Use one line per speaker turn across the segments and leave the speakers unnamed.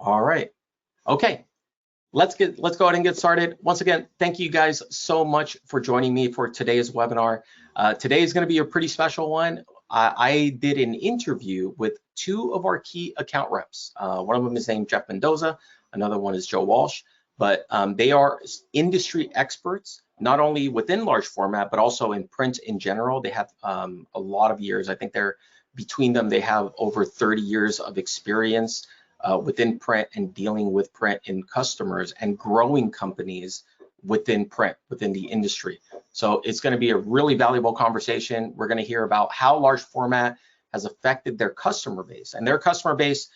All right. Okay. Let's go ahead and get started. Once again, thank you guys so much for joining me for today's webinar. Today is going to be a pretty special one. I did an interview with two of our key account reps. One of them is named Jeff Mendoza. Another one is Joe Walsh. But they are industry experts, not only within large format, but also in print in general. They have a lot of years. I think between them, they have over 30 years of experience within print and dealing with print in customers and growing companies within print, within the industry. So it's going to be a really valuable conversation. We're going to hear about how large format has affected their customer base, and their customer base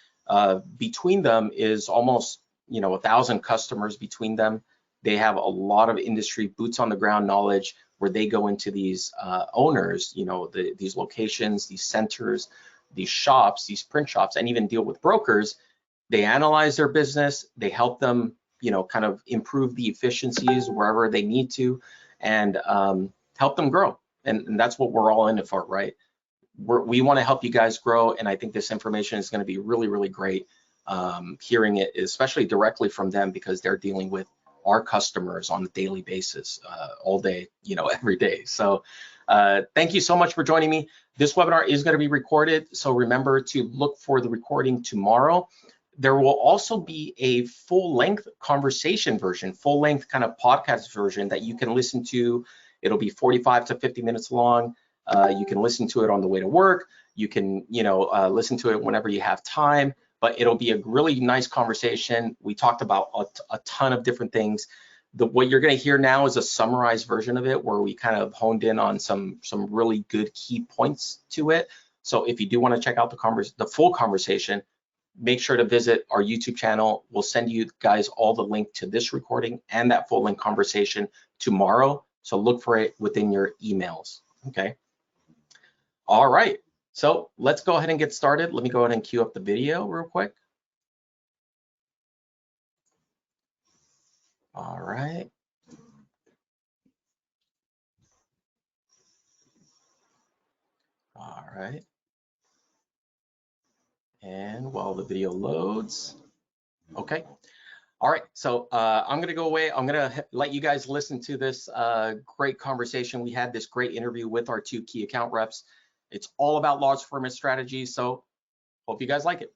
between them is almost 1,000 customers between them. They have a lot of industry boots on the ground knowledge where they go into these owners, these locations, these centers, these shops, these print shops, and even deal with brokers. They analyze their business, they help them, kind of improve the efficiencies wherever they need to, and help them grow. And that's what we're all in it for, right? We want to help you guys grow, and I think this information is going to be really, really great. Hearing it, especially directly from them, because they're dealing with our customers on a daily basis, all day, every day. So thank you so much for joining me. This webinar is going to be recorded, so remember to look for the recording tomorrow. There will also be a full-length conversation version, full-length kind of podcast version that you can listen to. It'll be 45 to 50 minutes long. You can listen to it on the way to work. You can, listen to it whenever you have time, but it'll be a really nice conversation. We talked about a ton of different things. What you're going to hear now is a summarized version of it where we kind of honed in on some really good key points to it. So if you do want to check out the full conversation, make sure to visit our YouTube channel. We'll send you guys all the link to this recording and that full length conversation tomorrow. So look for it within your emails, okay? All right, so let's go ahead and get started. Let me go ahead and queue up the video real quick. All right. All right. And while the video loads, okay. All right, so I'm gonna go away. I'm gonna let you guys listen to this great conversation. We had this great interview with our two key account reps. It's all about large format strategies, so hope you guys like it.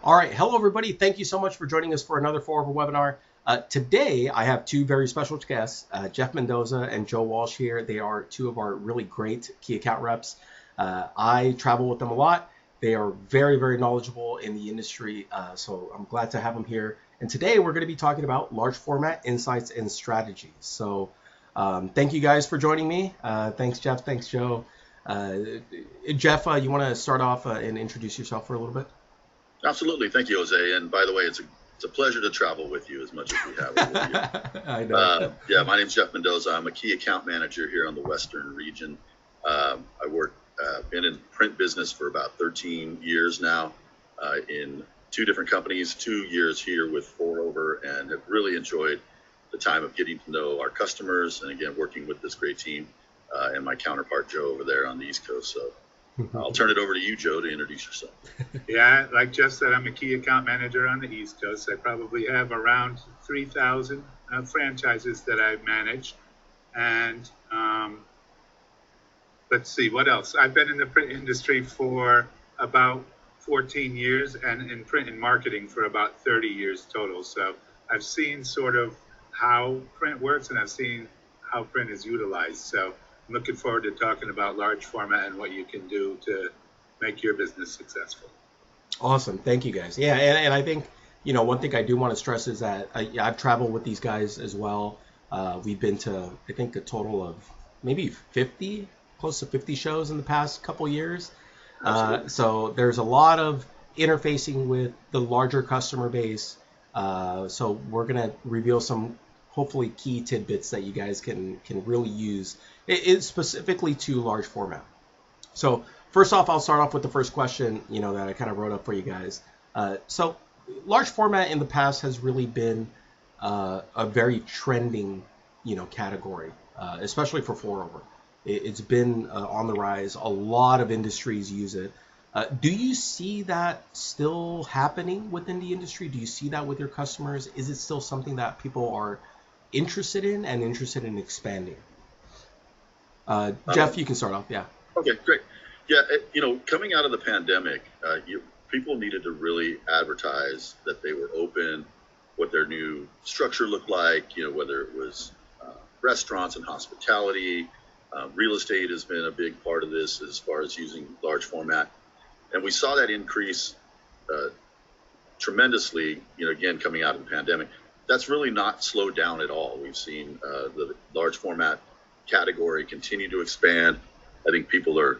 All right, hello everybody. Thank you so much for joining us for another Forever webinar. Today, I have two very special guests, Jeff Mendoza and Joe Walsh here. They are two of our really great key account reps. I travel with them a lot. They are very, very knowledgeable in the industry, so I'm glad to have them here. And today, we're going to be talking about large format insights and strategies. So thank you guys for joining me. Thanks, Jeff. Thanks, Joe. Jeff, you want to start off and introduce yourself for a little bit?
Absolutely. Thank you, Jose. And by the way, it's a pleasure to travel with you as much as we have with you.
I know.
Yeah, my name's Jeff Mendoza. I'm a key account manager here on the Western region. I been in print business for about 13 years now, in two different companies, 2 years here with Forever, and have really enjoyed the time of getting to know our customers and again, working with this great team and my counterpart, Joe, over there on the East Coast. So I'll turn it over to you, Joe, to introduce yourself.
Yeah, like Jeff said, I'm a key account manager on the East Coast. I probably have around 3,000 franchises that I manage. And let's see, what else? I've been in the print industry for about 14 years and in print and marketing for about 30 years total. So I've seen sort of how print works and I've seen how print is utilized. So I'm looking forward to talking about large format and what you can do to make your business successful.
Awesome. Thank you, guys. Yeah, and I think, one thing I do want to stress is that I've traveled with these guys as well. We've been to, I think, a total of maybe 50, close to 50 shows in the past couple years. So there's a lot of interfacing with the larger customer base. So we're going to reveal some hopefully key tidbits that you guys can really use. It's specifically to large format. So first off, I'll start off with the first question, that I kind of wrote up for you guys. So large format in the past has really been a very trending, category, especially for Forever. It's been on the rise. A lot of industries use it. Do you see that still happening within the industry? Do you see that with your customers? Is it still something that people are interested in and interested in expanding? Jeff, you can start off. Yeah.
Okay, great. Yeah, coming out of the pandemic, people needed to really advertise that they were open, what their new structure looked like, whether it was restaurants and hospitality. Real estate has been a big part of this as far as using large format. And we saw that increase tremendously, again, coming out of the pandemic. That's really not slowed down at all. We've seen the large format category continue to expand. I think people are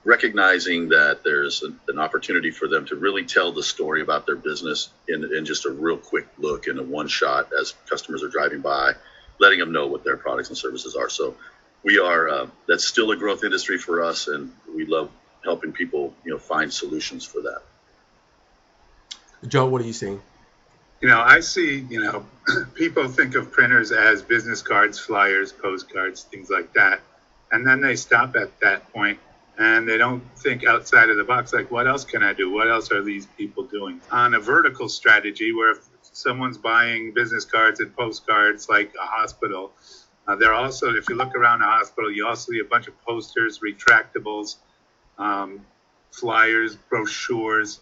recognizing that there's an opportunity for them to really tell the story about their business in just a real quick look in a one shot as customers are driving by, letting them know what their products and services are. So we are, that's still a growth industry for us, and we love helping people, find solutions for that.
Joe, what are you seeing?
I see, people think of printers as business cards, flyers, postcards, things like that. And then they stop at that point and they don't think outside of the box, like, what else can I do? What else are these people doing? On a vertical strategy, where if someone's buying business cards and postcards like a hospital, they're also, if you look around a hospital, you also see a bunch of posters, retractables, flyers, brochures,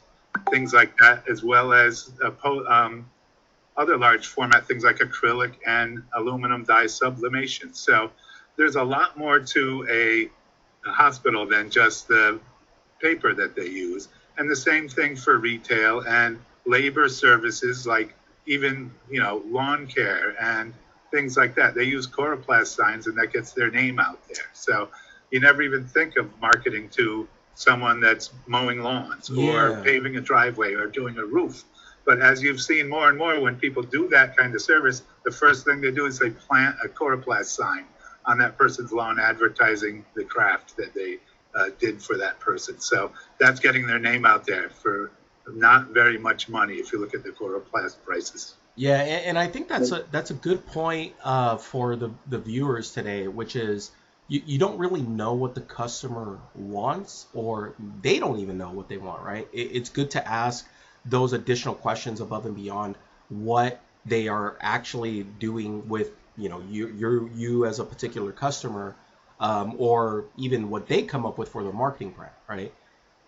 things like that, as well as other large format things like acrylic and aluminum dye sublimation. So there's a lot more to a hospital than just the paper that they use. And the same thing for retail and labor services, like even, lawn care and things like that. They use coroplast signs, and that gets their name out there. So you never even think of marketing to someone that's mowing lawns or paving a driveway or doing a roof. But as you've seen more and more, when people do that kind of service, the first thing they do is they plant a coroplast sign on that person's lawn, advertising the craft that they did for that person. So that's getting their name out there for not very much money if you look at the coroplast prices.
Yeah, and I think that's a good point for the viewers today, which is you don't really know what the customer wants, or they don't even know what they want, right? It's good to ask those additional questions above and beyond what they are actually doing with you as a particular customer, or even what they come up with for their marketing plan, right?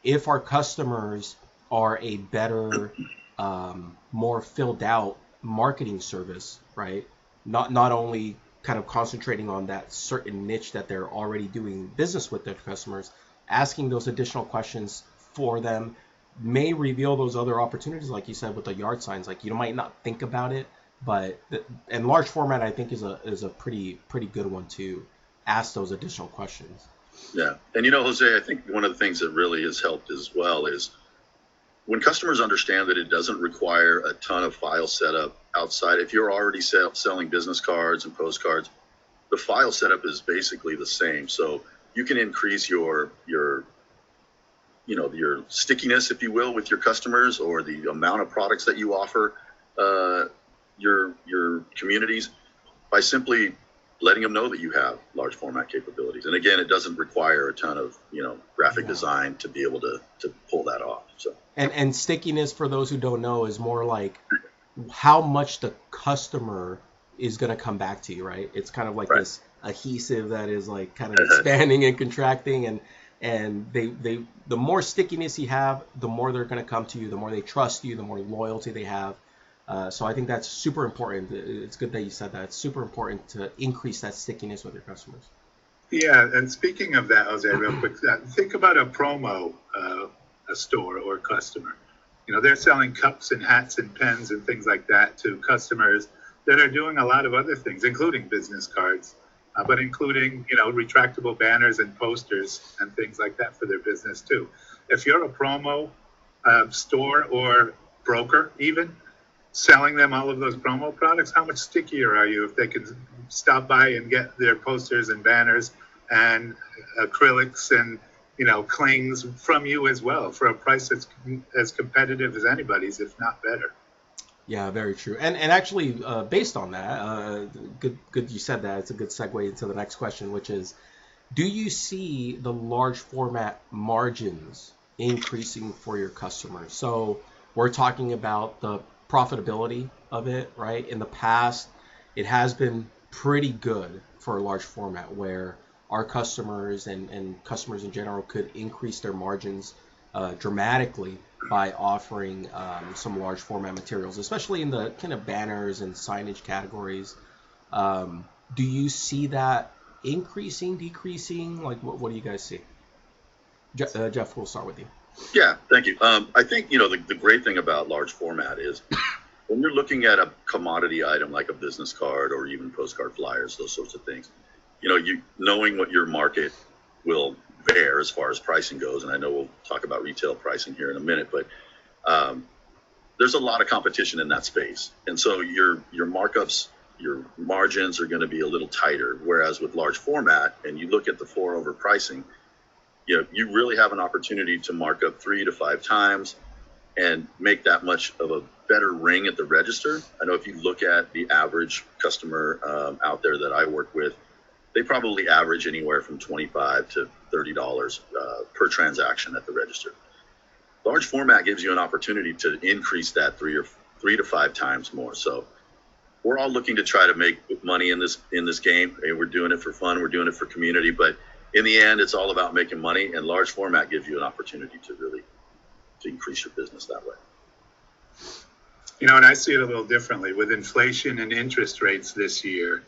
If our customers are a better, more filled out marketing service, right? Not only kind of concentrating on that certain niche that they're already doing business with their customers, asking those additional questions for them may reveal those other opportunities, like you said with the yard signs. Like, you might not think about it, but and large format, I think, is a pretty good one to ask those additional questions.
Yeah, and Jose, I think one of the things that really has helped as well is when customers understand that it doesn't require a ton of file setup outside. If you're already selling business cards and postcards, the file setup is basically the same. So you can increase your stickiness, if you will, with your customers, or the amount of products that you offer your communities by simply letting them know that you have large format capabilities. And again, it doesn't require a ton of graphic design to be able to pull that off. So
and stickiness, for those who don't know, is more like how much the customer is going to come back to you, right? It's kind of like this adhesive that is like kind of expanding and contracting, and they the more stickiness you have, the more they're going to come to you, the more they trust you, the more loyalty they have. So I think that's super important. It's good that you said that. It's super important to increase that stickiness with your customers.
Yeah, and speaking of that, Jose, real quick, think about a promo, a store or customer. They're selling cups and hats and pens and things like that to customers that are doing a lot of other things, including business cards, but including, retractable banners and posters and things like that for their business too. If you're a promo store or broker even, selling them all of those promo products, how much stickier are you if they can stop by and get their posters and banners and acrylics and clings from you as well for a price that's as competitive as anybody's, if not better.
Yeah, very true. And actually, based on that, good you said that. It's a good segue into the next question, which is, Do you see the large format margins increasing for your customers? So we're talking about the profitability of it, right? In the past, it has been pretty good for a large format where our customers and customers in general could increase their margins dramatically by offering some large format materials, especially in the kind of banners and signage categories. Do you see that increasing, decreasing? Like, what do you guys see? Jeff, we'll start with you.
Yeah, thank you. I think, the great thing about large format is when you're looking at a commodity item like a business card or even postcard flyers, those sorts of things, you knowing what your market will bear as far as pricing goes, and I know we'll talk about retail pricing here in a minute, but there's a lot of competition in that space. And so your markups, your margins are going to be a little tighter. Whereas with large format, and you look at the 4-over pricing, you really have an opportunity to mark up 3 to 5 times and make that much of a better ring at the register. I know if you look at the average customer out there that I work with, they probably average anywhere from $25 to $30 per transaction at the register. Large format gives you an opportunity to increase that 3 to 5 times more. So we're all looking to try to make money in this game. And we're doing it for fun. We're doing it for community. But in the end, it's all about making money. And large format gives you an opportunity to increase your business that way.
And I see it a little differently. With inflation and interest rates this year,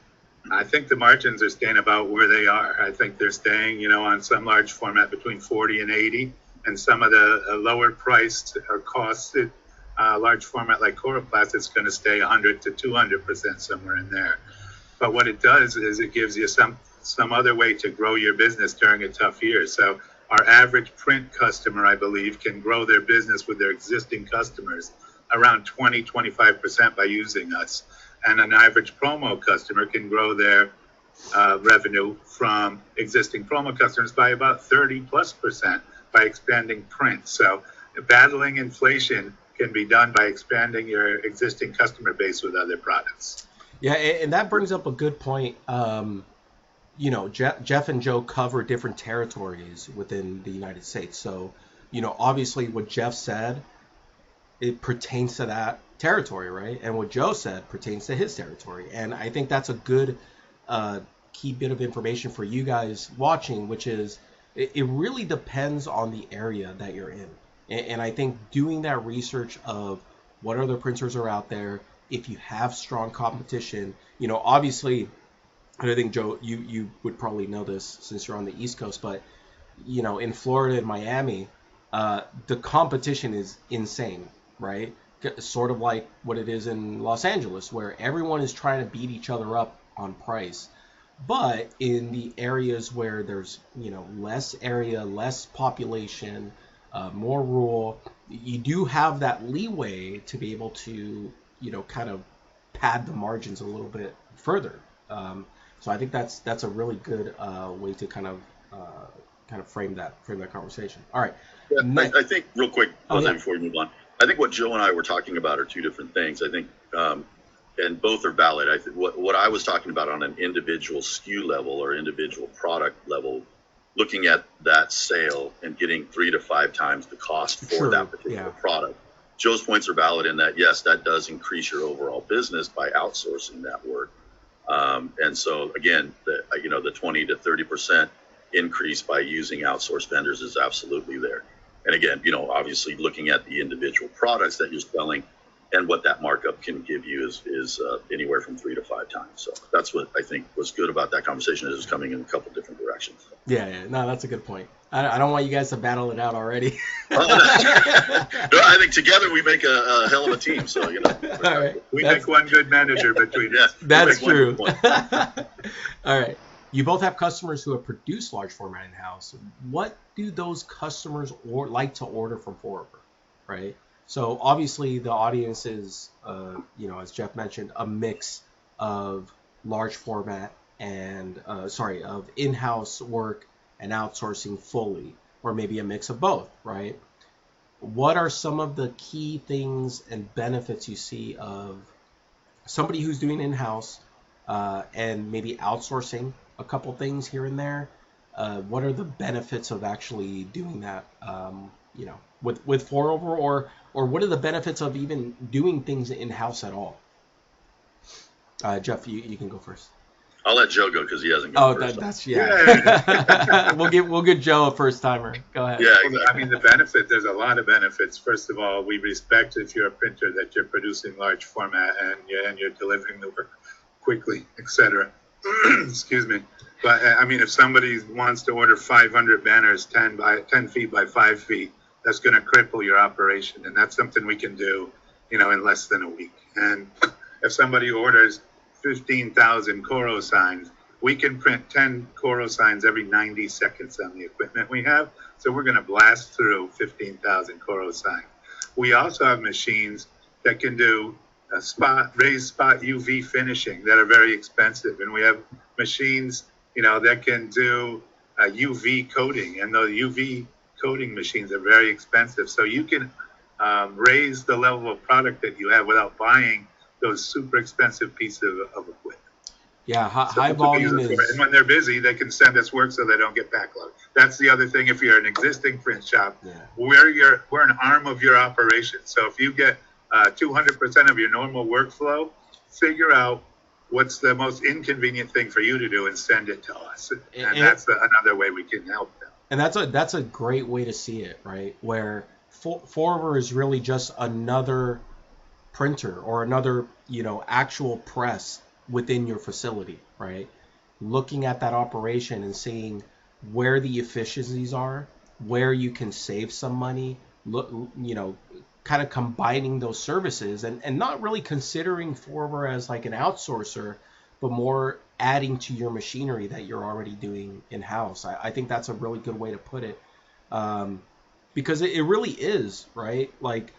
I think the margins are staying about where they are. I think they're staying, on some large format between 40 and 80, and some of the lower priced or costed large format like Coroplast is going to stay 100 to 200% somewhere in there. But what it does is it gives you some other way to grow your business during a tough year. So our average print customer, I believe, can grow their business with their existing customers around 20-25% by using us. And an average promo customer can grow their revenue from existing promo customers by about 30+% by expanding print. So battling inflation can be done by expanding your existing customer base with other products.
Yeah, and that brings up a good point. Jeff and Joe cover different territories within the United States. So, obviously what Jeff said, it pertains to that territory, right? And what Joe said pertains to his territory. And I think that's a good key bit of information for you guys watching, which is it really depends on the area that you're in. And I think doing that research of what other printers are out there, if you have strong competition, obviously, and I think, Joe, you would probably know this since you're on the East Coast, but, in Florida and Miami, the competition is insane, right? Sort of like what it is in Los Angeles, where everyone is trying to beat each other up on price. But in the areas where there's, less area, less population, more rural, you do have that leeway to be able to, kind of pad the margins a little bit further. So I think that's a really good way to kind of frame that conversation. All right.
Yeah, I think real quick, before we move on, I think what Joe and I were talking about are two different things. I think, and both are valid. I think what I was talking about on an individual SKU level or individual product level, looking at that sale and getting 3 to 5 times the cost for that particular product. Joe's points are valid in that, yes, that does increase your overall business by outsourcing that work. And so again, the 20 to 30% increase by using outsourced vendors is absolutely there. And again, obviously looking at the individual products that you're selling and what that markup can give you is anywhere from 3 to 5 times. So that's what I think was good about that conversation, is it's coming in a couple different directions.
Yeah, no, that's a good point. I don't want you guys to battle it out already.
No, I think together we make a hell of a team. So,
All right.
We make one good manager between us.
That's true. All right. You both have customers who have produced large format in-house. What do those customers like to order from Forever, right? So obviously the audience is, as Jeff mentioned, a mix of large format and, of in-house work and outsourcing fully, or maybe a mix of both, right? What are some of the key things and benefits you see of somebody who's doing in-house and maybe outsourcing a couple things here and there? what are the benefits of actually doing that, with pour over, or what are the benefits of even doing things in-house at all? Jeff, you can go first.
I'll let Joe go because he hasn't gone first.
That's yeah. we'll give Joe a first timer. Go ahead.
Yeah, exactly.
I mean, there's a lot of benefits. First of all, we respect if you're a printer that you're producing large format and you're delivering the work quickly, etc. Excuse me. But I mean, if somebody wants to order 500 banners 10 feet by 5 feet, that's going to cripple your operation, and that's something we can do, in less than a week. And if somebody orders 15,000 Coro signs, we can print 10 Coro signs every 90 seconds on the equipment we have. So we're going to blast through 15,000 Coro signs. We also have machines that can do raised spot UV finishing that are very expensive. And we have machines, that can do UV coating, and the UV coating machines are very expensive. So you can raise the level of product that you have without buying those super expensive pieces of equipment.
Yeah, high volume is.
And when they're busy, they can send us work so they don't get backlogged. That's the other thing. If you're an existing print shop, we're an arm of your operation. So if you get 200% of your normal workflow, figure out what's the most inconvenient thing for you to do and send it to us. And that's another way we can help them.
And that's a great way to see it, right? Where Forver is really just another printer or another, actual press within your facility, right? Looking at that operation and seeing where the efficiencies are, where you can save some money, kind of combining those services and not really considering Forver as like an outsourcer, but more adding to your machinery that you're already doing in-house. I think that's a really good way to put it, because it really is, right? Like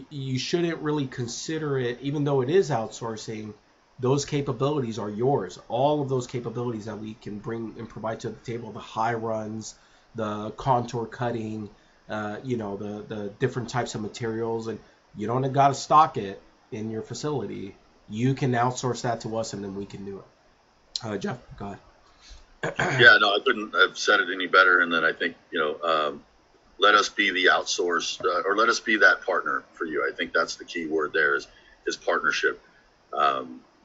you shouldn't really consider it, even though it is outsourcing, those capabilities are yours. All of those capabilities that we can bring and provide to the table, the high runs, the contour cutting, the different types of materials, and you don't got to stock it in your facility. You can outsource that to us, and then we can do it. Jeff, go ahead.
Yeah, no, I couldn't have said it any better. And then I think, let us be the outsource, or let us be that partner for you. I think that's the key word there is partnership.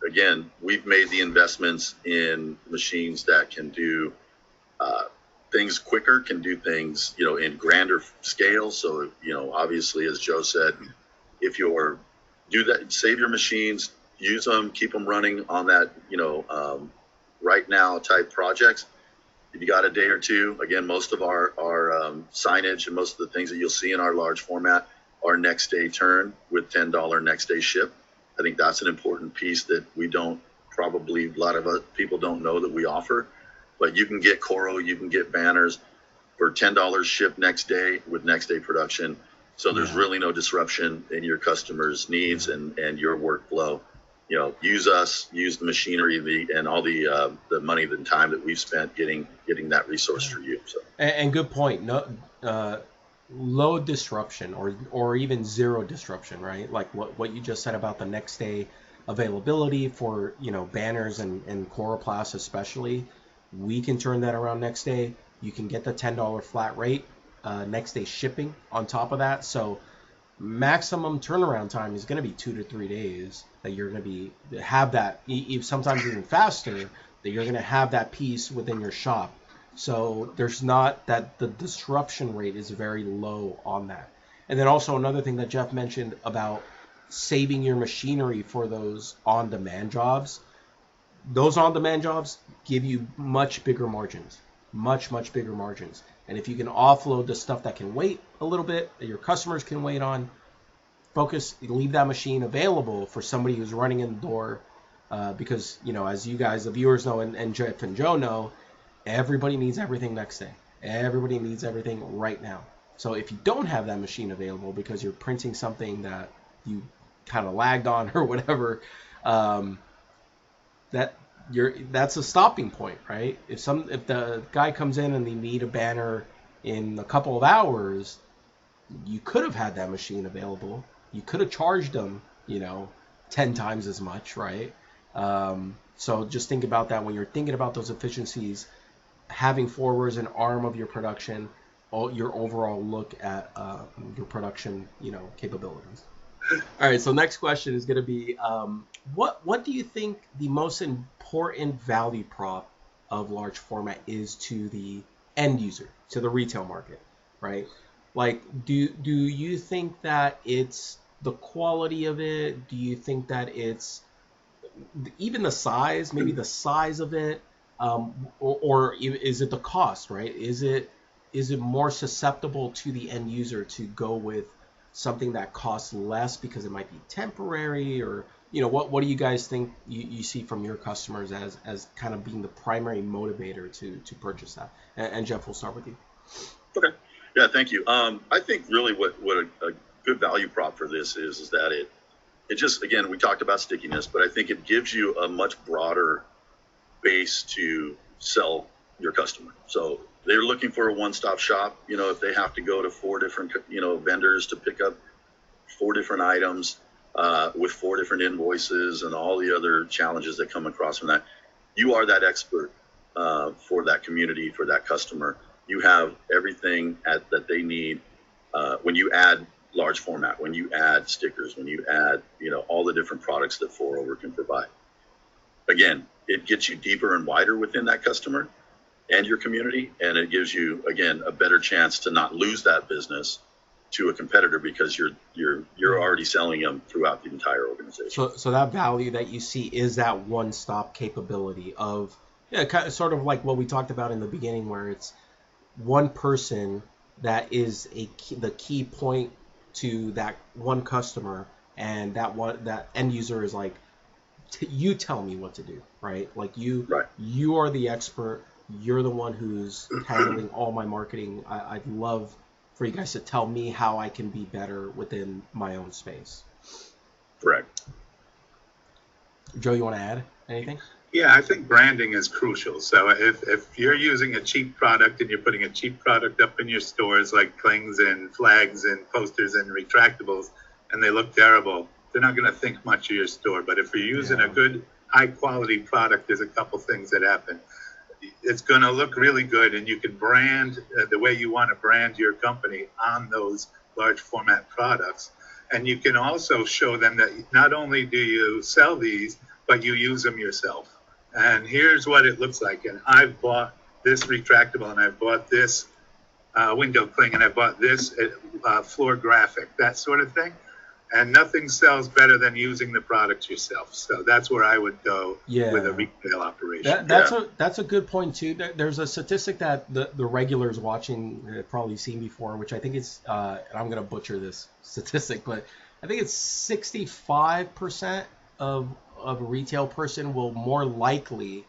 Again, we've made the investments in machines that can do things quicker, can do things, in grander scale. So, obviously, as Joe said, if you're do that, save your machines, use them, keep them running on that, right now type projects. If you got a day or two, again, most of our signage and most of the things that you'll see in our large format are next day turn with $10 next day ship. I think that's an important piece that probably a lot of people don't know that we offer. But you can get Coro, you can get banners for $10 shipped next day with next day production. So there's really no disruption in your customers' needs and your workflow. Use us, use the machinery, and all the money and time that we've spent getting that resource for you. So.
And good point. No, low disruption or even zero disruption, right? Like what you just said about the next day availability for banners and coroplasts especially. We can turn that around next day. You can get the $10 flat rate, next day shipping on top of that. So maximum turnaround time is going to be 2 to 3 days that you're going to have that, sometimes even faster, that you're going to have that piece within your shop. So there's not that, the disruption rate is very low on that. And then also another thing that Jeff mentioned about saving your machinery for those on-demand jobs. Those on-demand jobs give you much bigger margins, much bigger margins. And if you can offload the stuff that can wait a little bit, that your customers can wait on, leave that machine available for somebody who's running in the door, because, as you guys, the viewers know, and Jeff and Joe know, everybody needs everything next day. Everybody needs everything right now. So if you don't have that machine available because you're printing something that you kind of lagged on or whatever, that's a stopping point, right? If the guy comes in and they need a banner in a couple of hours, you could have had that machine available. You could have charged them, 10 times as much, right? So just think about that when you're thinking about those efficiencies. having forward as an arm of your production, your overall look at your production, capabilities. All right, so next question is going to be, what do you think the most important value prop of large format is to the end user, to the retail market, right? Like, do you think that it's the quality of it? Do you think that it's even the size, maybe the size of it, or is it the cost, right? Is it more susceptible to the end user to go with something that costs less because it might be temporary, or what do you guys think you see from your customers as kind of being the primary motivator to purchase that? And Jeff, we'll start with you.
Okay. Yeah, thank you. I think really what a good value prop for this is that it just, again, we talked about stickiness, but I think it gives you a much broader base to sell your customer. So they're looking for a one-stop shop. If they have to go to 4 different, vendors to pick up 4 different items with 4 different invoices and all the other challenges that come across from that, you are that expert for that community, for that customer. You have everything that they need when you add large format, when you add stickers, when you add, all the different products that 4over can provide. Again, it gets you deeper and wider within that customer and your community, and it gives you, again, a better chance to not lose that business to a competitor because you're already selling them throughout the entire organization.
So that value that you see is that one-stop capability of, kind of sort of like what we talked about in the beginning, where it's one person that is the key point to that one customer, and that end user is like, you tell me what to do, right? Like you are the expert. You're the one who's handling all my marketing. I'd love for you guys to tell me how I can be better within my own space.
Correct.
Joe, you want to add anything?
Yeah, I think branding is crucial. So if you're using a cheap product and you're putting a cheap product up in your stores, like clings and flags and posters and retractables, and they look terrible, they're not going to think much of your store. But if you're using a good, high quality product, there's a couple things that happen. It's going to look really good, and you can brand the way you want to brand your company on those large format products. And you can also show them that not only do you sell these, but you use them yourself. And here's what it looks like. And I've bought this retractable, and I've bought this window cling, and I bought this floor graphic, that sort of thing. And nothing sells better than using the products yourself. So that's where I would go with a retail operation.
That's a good point too. There's a statistic that the regulars watching have probably seen before, which I think is, and I'm going to butcher this statistic, but I think it's 65% of a retail person will more likely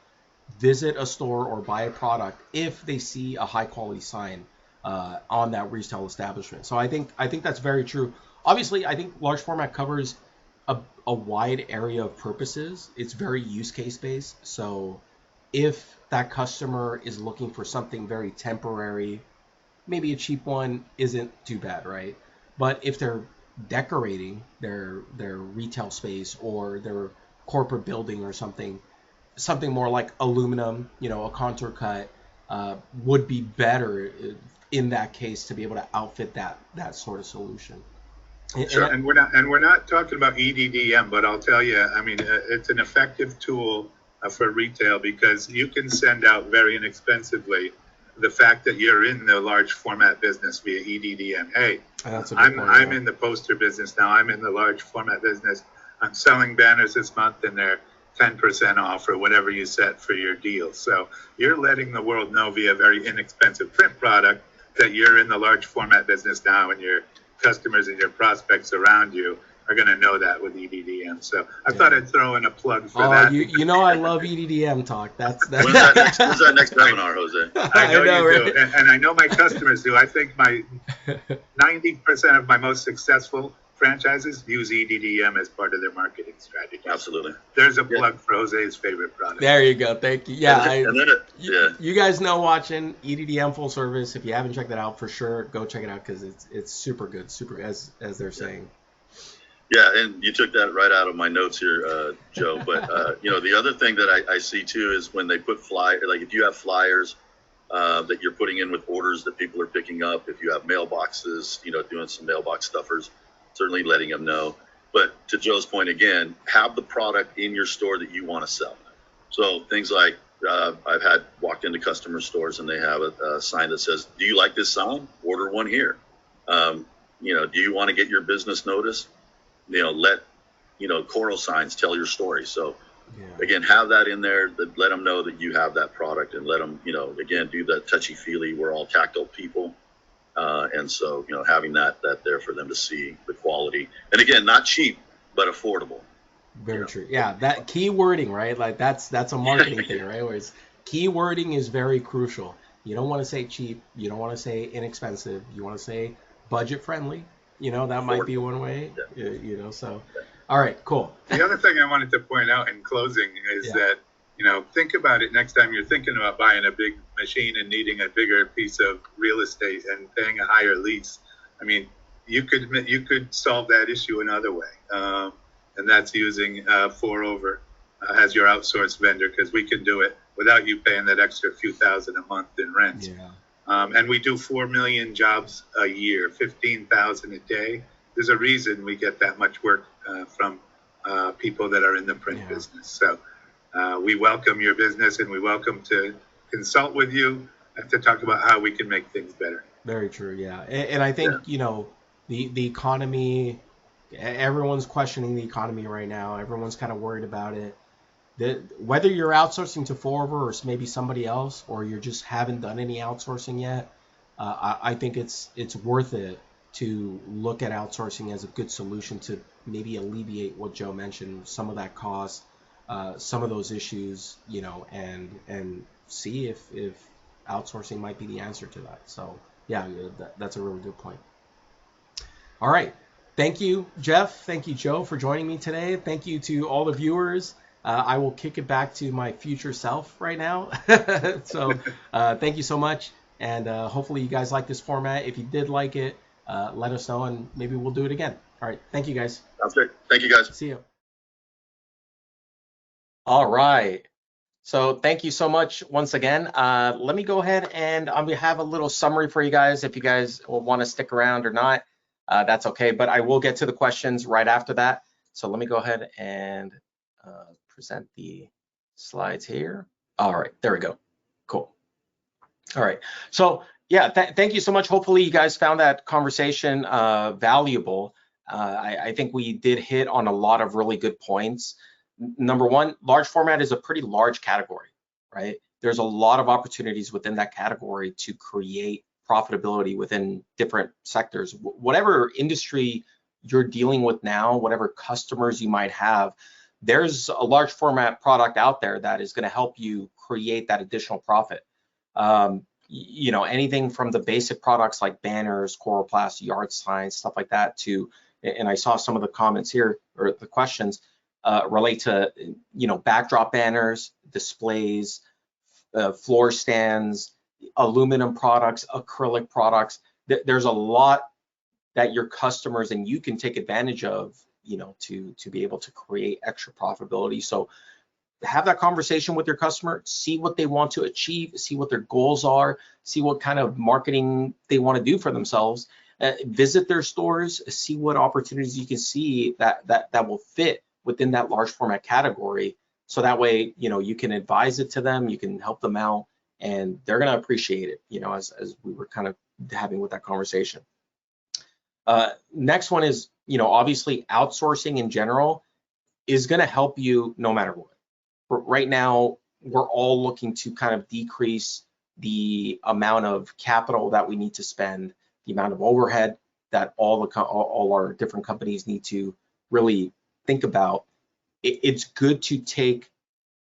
visit a store or buy a product if they see a high quality sign on that retail establishment. So I think that's very true. Obviously, I think large format covers a wide area of purposes. It's very use case based. So if that customer is looking for something very temporary, maybe a cheap one isn't too bad, right? But if they're decorating their retail space or their corporate building or something more like aluminum, a contour cut would be better in that case to be able to outfit that sort of solution.
Sure, and we're not talking about EDDM, but I'll tell you, I mean, it's an effective tool for retail because you can send out very inexpensively the fact that you're in the large format business via EDDM. Hey, I'm in the poster business now. I'm in the large format business. I'm selling banners this month, and they're 10% off or whatever you set for your deal. So you're letting the world know via very inexpensive print product that you're in the large format business now, and your customers and your prospects around you are going to know that with EDDM. So I thought I'd throw in a plug for that.
I love EDDM talk. When's
that next webinar, Jose?
I know you do. And I know my customers do. I think my 90% of my most successful franchises use EDDM as part of their marketing strategy.
Absolutely.
There's a plug for Jose's favorite product.
There you go. Thank you. You guys know watching EDDM full service. If you haven't checked that out, for sure, go check it out because it's super good, as they're saying.
Yeah, and you took that right out of my notes here, Joe. But the other thing that I see too is when they put like if you have flyers that you're putting in with orders that people are picking up. If you have mailboxes, doing some mailbox stuffers, certainly letting them know. But to Joe's point again, have the product in your store that you want to sell. So things like I've had walked into customer stores and they have a sign that says, "Do you like this sign? Order one here." Do you want to get your business noticed? Let Coral signs tell your story. So again, have that in there. Let them know that you have that product, and let them, again, do the touchy feely. We're all tactile people, and so having that there for them to see the quality, and again, not cheap but affordable.
Very true. Yeah, that key wording, right? Like that's a marketing thing, right? Where it's key wording is very crucial. You don't want to say cheap. You don't want to say inexpensive. You want to say budget friendly. That might be one way. Yeah. So. All right, cool.
The other thing I wanted to point out in closing is that, think about it next time you're thinking about buying a big machine and needing a bigger piece of real estate and paying a higher lease. I mean, you could solve that issue another way, and that's using 4over as your outsourced vendor, because we can do it without you paying that extra few thousand a month in rent.
Yeah.
And we do 4 million jobs a year, 15,000 a day. There's a reason we get that much work from people that are in the print business. So we welcome your business, and we welcome to consult with you to talk about how we can make things better.
Very true, yeah. And I think, the economy, everyone's questioning the economy right now. Everyone's kind of worried about it. Whether you're outsourcing to 4over or maybe somebody else, or you just haven't done any outsourcing yet, I think it's worth it to look at outsourcing as a good solution to maybe alleviate what Joe mentioned, some of that cost, some of those issues, and see if outsourcing might be the answer to that. So yeah, that's a really good point. All right. Thank you, Jeff. Thank you, Joe, for joining me today. Thank you to all the viewers. I will kick it back to my future self right now. So thank you so much. And hopefully you guys like this format. If you did like it, let us know, and maybe we'll do it again. All right. Thank you, guys.
Sounds great. Thank you, guys.
See you. All right. So thank you so much once again. Let me go ahead and have a little summary for you guys. If you guys will want to stick around or not, that's okay. But I will get to the questions right after that. So let me go ahead and present the slides here. All right. There we go. Cool. All right. So yeah, thank you so much. Hopefully you guys found that conversation valuable. I think we did hit on a lot of really good points. Number one, large format is a pretty large category, right? There's a lot of opportunities within that category to create profitability within different sectors. Whatever industry you're dealing with now, whatever customers you might have, there's a large format product out there that is going to help you create that additional profit. Anything from the basic products like banners, coroplast, yard signs, stuff like that, to, and I saw some of the comments here or the questions relate to, backdrop banners, displays, floor stands, aluminum products, acrylic products. There's a lot that your customers and you can take advantage of, to be able to create extra profitability. So have that conversation with your customer, see what they want to achieve, see what their goals are, see what kind of marketing they want to do for themselves, visit their stores, see what opportunities you can see that will fit within that large format category. So that way, you can advise it to them, you can help them out, and they're going to appreciate it, as we were kind of having with that conversation. Next one is, obviously outsourcing in general is going to help you no matter what. Right now, we're all looking to kind of decrease the amount of capital that we need to spend, the amount of overhead that all our different companies need to really think about. It's good to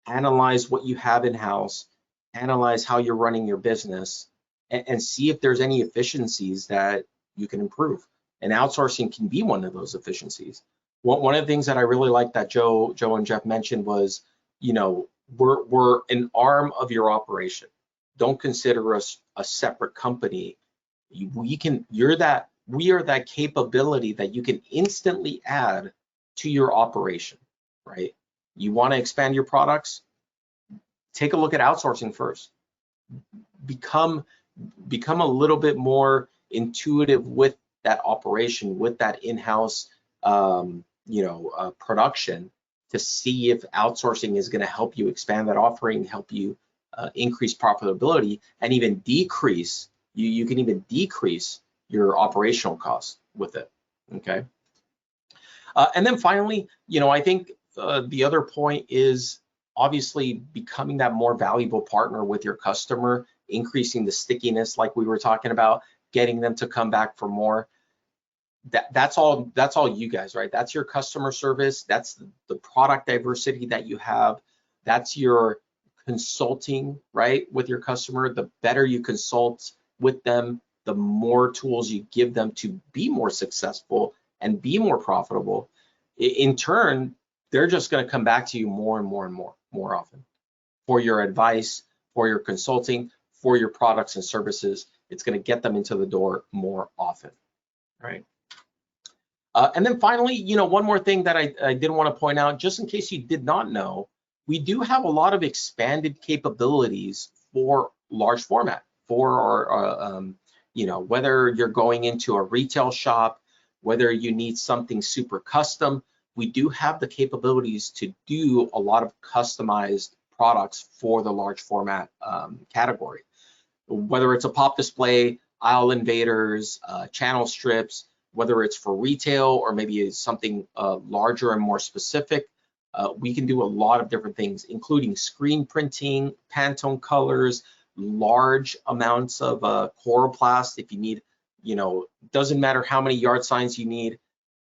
analyze what you have in-house, analyze how you're running your business, and see if there's any efficiencies that you can improve. And outsourcing can be one of those efficiencies. One of the things that I really like that Joe and Jeff mentioned was, we're an arm of your operation. Don't consider us a separate company. We are that capability that you can instantly add to your operation, right? You want to expand your products? Take a look at outsourcing first. become a little bit more intuitive with that operation, with that in-house production, to see if outsourcing is going to help you expand that offering, help you increase profitability, and even decrease. You can even decrease your operational costs with it. Okay. And then finally, I think the other point is obviously becoming that more valuable partner with your customer, increasing the stickiness, like we were talking about, getting them to come back for more. That's all you guys, right? That's your customer service. That's the product diversity that you have. That's your consulting, right, with your customer. The better you consult with them, the more tools you give them to be more successful and be more profitable. In turn, they're just going to come back to you more and more and more often for your advice, for your consulting, for your products and services. It's going to get them into the door more often, right? And then finally, one more thing that I did want to point out, just in case you did not know, we do have a lot of expanded capabilities for large format, for our, whether you're going into a retail shop, whether you need something super custom, we do have the capabilities to do a lot of customized products for the large format category. Whether it's a pop display, aisle invaders, channel strips, whether it's for retail or maybe it's something larger and more specific, we can do a lot of different things, including screen printing, Pantone colors, large amounts of chloroplast. If you need, doesn't matter how many yard signs you need,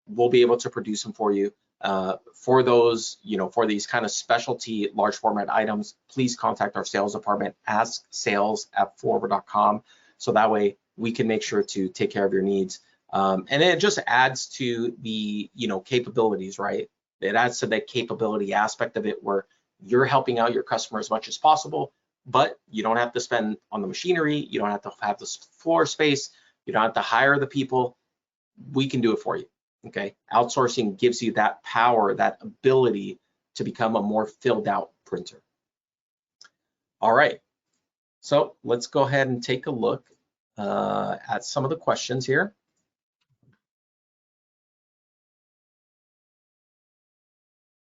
we'll be able to produce them for you. For those, for these kind of specialty large format items, please contact our sales department, asksales@forward.com, so that way we can make sure to take care of your needs. And then it just adds to the, capabilities, right? It adds to that capability aspect of it where you're helping out your customer as much as possible, but you don't have to spend on the machinery, you don't have to have the floor space, you don't have to hire the people. We can do it for you, okay? Outsourcing gives you that power, that ability to become a more filled out printer. All right, so let's go ahead and take a look at some of the questions here.